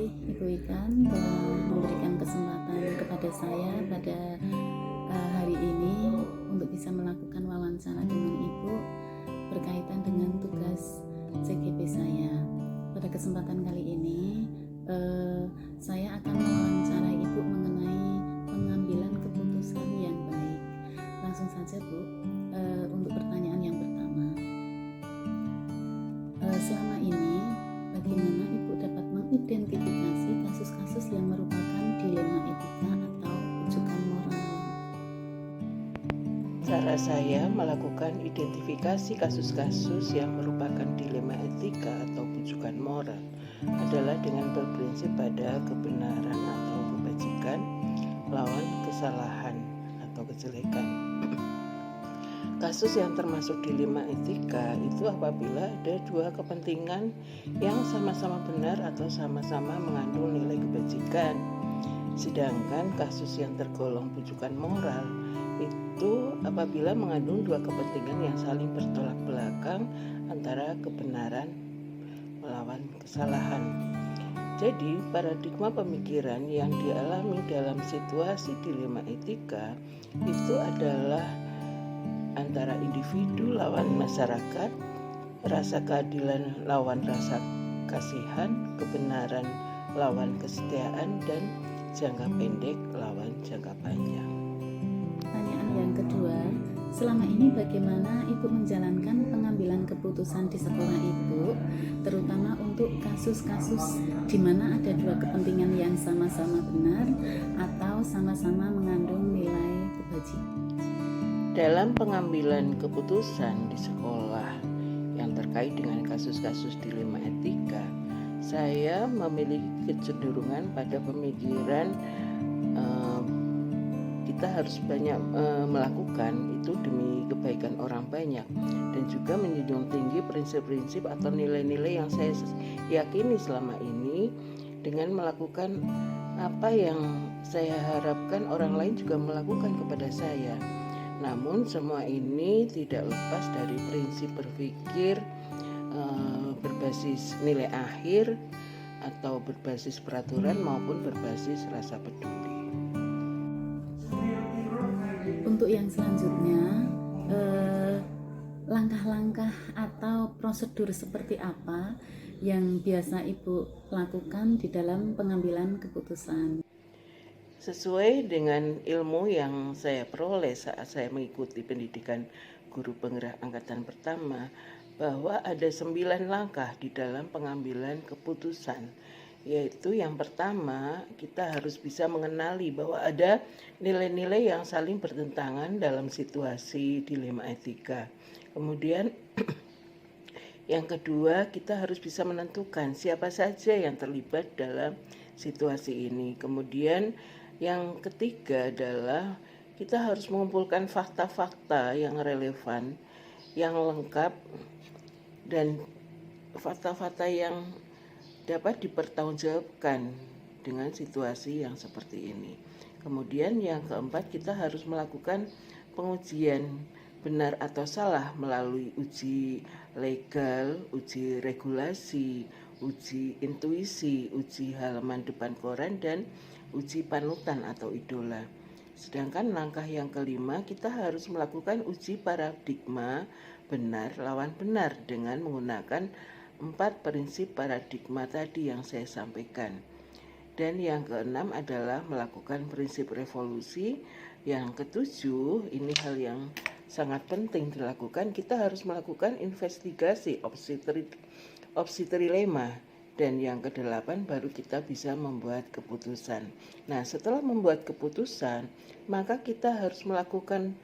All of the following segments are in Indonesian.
kasih Ibu Ikan telah memberikan kesempatan kepada saya pada hari ini untuk bisa melakukan wawancara dengan Ibu berkaitan dengan tugas CGP saya. Pada kesempatan kali ini saya akan mewawancarai Ibu mengenai pengambilan keputusan yang baik. Langsung saja Bu, untuk pertanyaan yang pertama. Selama ini bagaimana Ibu dapat mengidentifikasi kasus-kasus yang merupakan dilema etika atau rujukan moral? Cara saya melakukan identifikasi kasus-kasus yang merupakan dilema etika atau rujukan moral adalah dengan berprinsip pada kebenaran atau kebajikan lawan kesalahan atau kejelekan. Kasus yang termasuk dilema etika itu apabila ada dua kepentingan yang sama-sama benar atau sama-sama mengandung nilai kebajikan. Sedangkan kasus yang tergolong rujukan moral itu apabila mengandung dua kepentingan yang saling bertolak belakang antara kebenaran melawan kesalahan. Jadi, paradigma pemikiran yang dialami dalam situasi dilema etika itu adalah antara individu lawan masyarakat, rasa keadilan lawan rasa kasihan, kebenaran lawan kesetiaan, dan jangka pendek lawan jangka panjang. Pertanyaan yang kedua, selama ini bagaimana Ibu menjalankan pengambilan keputusan di sekolah Ibu, terutama untuk kasus-kasus di mana ada dua kepentingan yang sama-sama benar atau sama-sama mengandung nilai kebajikan? Dalam pengambilan keputusan di sekolah yang terkait dengan kasus-kasus dilema etika, saya memiliki kecenderungan pada pemikiran kita harus banyak melakukan itu demi kebaikan orang banyak, dan juga menjunjung tinggi prinsip-prinsip atau nilai-nilai yang saya yakini selama ini dengan melakukan apa yang saya harapkan orang lain juga melakukan kepada saya. Namun semua ini tidak lepas dari prinsip berpikir berbasis nilai akhir atau berbasis peraturan maupun berbasis rasa peduli. Untuk yang selanjutnya, langkah-langkah atau prosedur seperti apa yang biasa Ibu lakukan di dalam pengambilan keputusan? Sesuai dengan ilmu yang saya peroleh saat saya mengikuti pendidikan guru penggerak angkatan pertama, bahwa ada 9 langkah di dalam pengambilan keputusan, yaitu yang pertama kita harus bisa mengenali bahwa ada nilai-nilai yang saling bertentangan dalam situasi dilema etika. Kemudian yang kedua, kita harus bisa menentukan siapa saja yang terlibat dalam situasi ini. Kemudian yang ketiga adalah kita harus mengumpulkan fakta-fakta yang relevan, yang lengkap, dan fakta-fakta yang dapat dipertanggungjawabkan dengan situasi yang seperti ini. Kemudian yang keempat, kita harus melakukan pengujian benar atau salah melalui uji legal, uji regulasi, uji intuisi, uji halaman depan koran, dan uji panutan atau idola. Sedangkan langkah yang kelima, kita harus melakukan uji paradigma benar lawan benar dengan menggunakan 4 prinsip paradigma tadi yang saya sampaikan. Dan yang keenam adalah melakukan prinsip revolusi. Yang ketujuh, ini hal yang sangat penting dilakukan, kita harus melakukan investigasi opsi trilema. Dan yang kedelapan, baru kita bisa membuat keputusan. Nah, setelah membuat keputusan, maka kita harus melakukan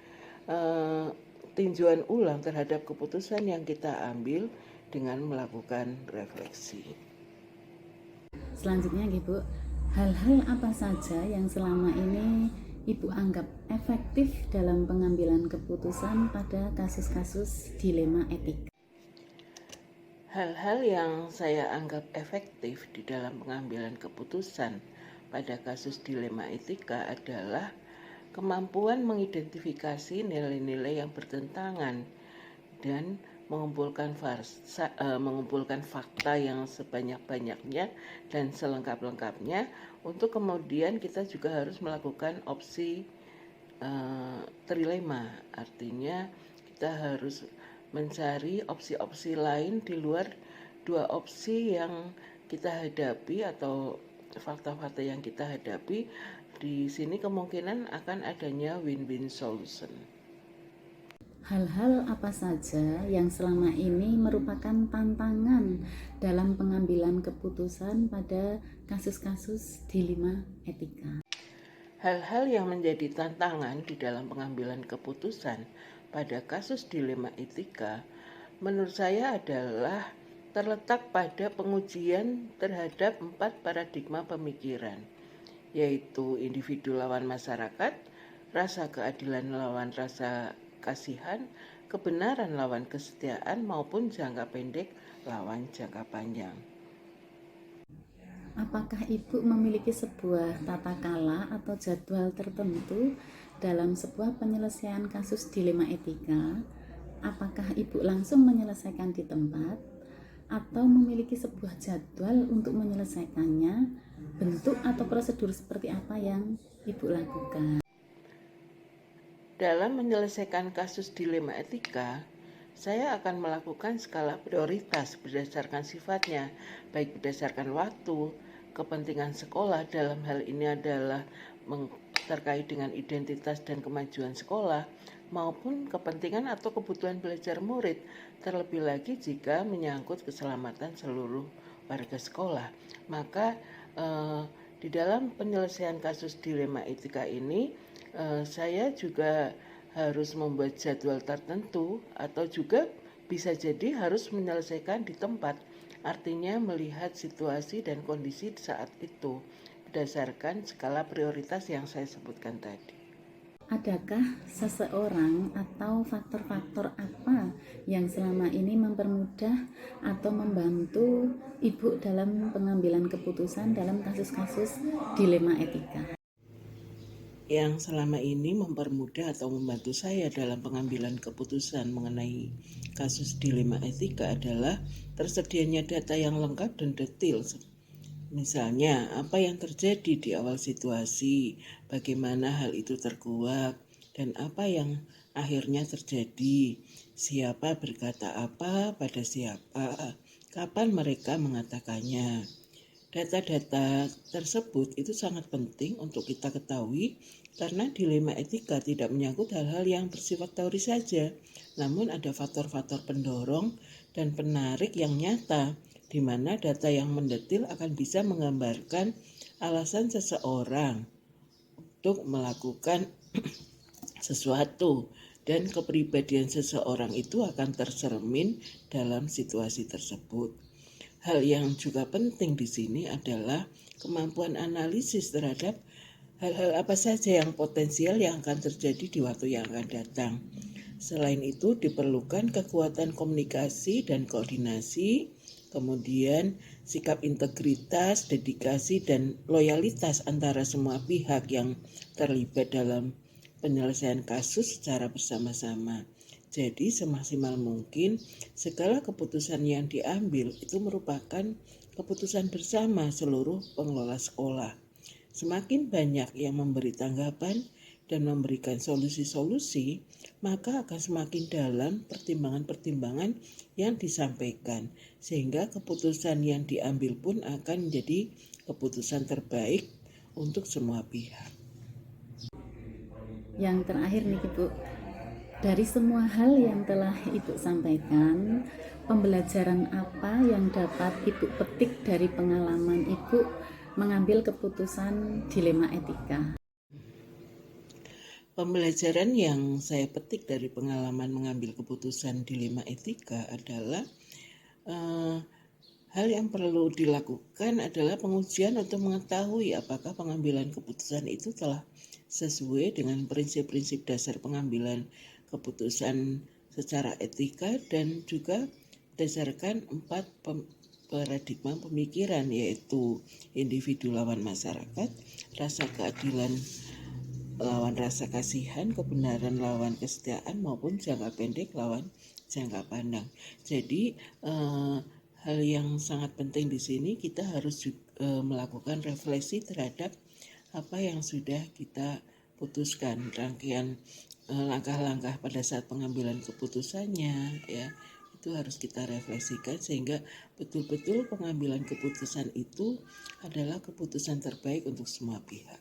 tinjauan ulang terhadap keputusan yang kita ambil dengan melakukan refleksi. Selanjutnya Ibu, hal-hal apa saja yang selama ini Ibu anggap efektif dalam pengambilan keputusan pada kasus-kasus dilema etika? Hal-hal yang saya anggap efektif di dalam pengambilan keputusan pada kasus dilema etika adalah kemampuan mengidentifikasi nilai-nilai yang bertentangan dan mengumpulkan fakta yang sebanyak-banyaknya dan selengkap-lengkapnya, untuk kemudian kita juga harus melakukan opsi trilema. Artinya kita harus mencari opsi-opsi lain di luar dua opsi yang kita hadapi atau fakta-fakta yang kita hadapi. Di sini kemungkinan akan adanya win-win solution. Hal-hal apa saja yang selama ini merupakan tantangan dalam pengambilan keputusan pada kasus-kasus dilema etika? Hal-hal yang menjadi tantangan di dalam pengambilan keputusan pada kasus dilema etika menurut saya adalah terletak pada pengujian terhadap 4 paradigma pemikiran, yaitu individu lawan masyarakat, rasa keadilan lawan rasa kasihan, kebenaran lawan kesetiaan, maupun jangka pendek lawan jangka panjang. Apakah Ibu memiliki sebuah tata kala atau jadwal tertentu dalam sebuah penyelesaian kasus dilema etika? Apakah Ibu langsung menyelesaikan di tempat atau memiliki sebuah jadwal untuk menyelesaikannya? Bentuk atau prosedur seperti apa yang Ibu lakukan? Dalam menyelesaikan kasus dilema etika, saya akan melakukan skala prioritas berdasarkan sifatnya, baik berdasarkan waktu, kepentingan sekolah, dalam hal ini adalah terkait dengan identitas dan kemajuan sekolah, maupun kepentingan atau kebutuhan belajar murid, terlebih lagi jika menyangkut keselamatan seluruh warga sekolah. Maka di dalam penyelesaian kasus dilema etika ini, saya juga harus membuat jadwal tertentu, atau juga bisa jadi harus menyelesaikan di tempat. Artinya melihat situasi dan kondisi saat itu berdasarkan skala prioritas yang saya sebutkan tadi. Adakah seseorang atau faktor-faktor apa yang selama ini mempermudah atau membantu Ibu dalam pengambilan keputusan dalam kasus-kasus dilema etika? Yang selama ini mempermudah atau membantu saya dalam pengambilan keputusan mengenai kasus dilema etika adalah tersedianya data yang lengkap dan detail. Misalnya, apa yang terjadi di awal situasi, bagaimana hal itu terkuak, dan apa yang akhirnya terjadi, siapa berkata apa pada siapa, kapan mereka mengatakannya. Data-data tersebut itu sangat penting untuk kita ketahui, karena dilema etika tidak menyangkut hal-hal yang bersifat teori saja, namun ada faktor-faktor pendorong dan penarik yang nyata, di mana data yang mendetil akan bisa menggambarkan alasan seseorang untuk melakukan sesuatu, dan kepribadian seseorang itu akan tercermin dalam situasi tersebut. Hal yang juga penting di sini adalah kemampuan analisis terhadap hal-hal apa saja yang potensial yang akan terjadi di waktu yang akan datang. Selain itu diperlukan kekuatan komunikasi dan koordinasi, kemudian sikap integritas, dedikasi, dan loyalitas antara semua pihak yang terlibat dalam penyelesaian kasus secara bersama-sama. Jadi semaksimal mungkin segala keputusan yang diambil itu merupakan keputusan bersama seluruh pengelola sekolah. Semakin banyak yang memberi tanggapan dan memberikan solusi-solusi, maka akan semakin dalam pertimbangan-pertimbangan yang disampaikan, sehingga keputusan yang diambil pun akan menjadi keputusan terbaik untuk semua pihak. Yang terakhir nih Ibu, dari semua hal yang telah Ibu sampaikan, pembelajaran apa yang dapat Ibu petik dari pengalaman Ibu mengambil keputusan dilema etika? Pembelajaran yang saya petik dari pengalaman mengambil keputusan dilema etika adalah hal yang perlu dilakukan adalah pengujian untuk mengetahui apakah pengambilan keputusan itu telah sesuai dengan prinsip-prinsip dasar pengambilan keputusan secara etika, dan juga berdasarkan 4 paradigma pemikiran, yaitu individu lawan masyarakat, rasa keadilan lawan rasa kasihan, kebenaran lawan kesetiaan, maupun jangka pendek lawan jangka pandang. Jadi hal yang sangat penting di sini kita harus melakukan refleksi terhadap apa yang sudah kita putuskan, rangkaian langkah-langkah pada saat pengambilan keputusannya, ya itu harus kita refleksikan sehingga betul-betul pengambilan keputusan itu adalah keputusan terbaik untuk semua pihak.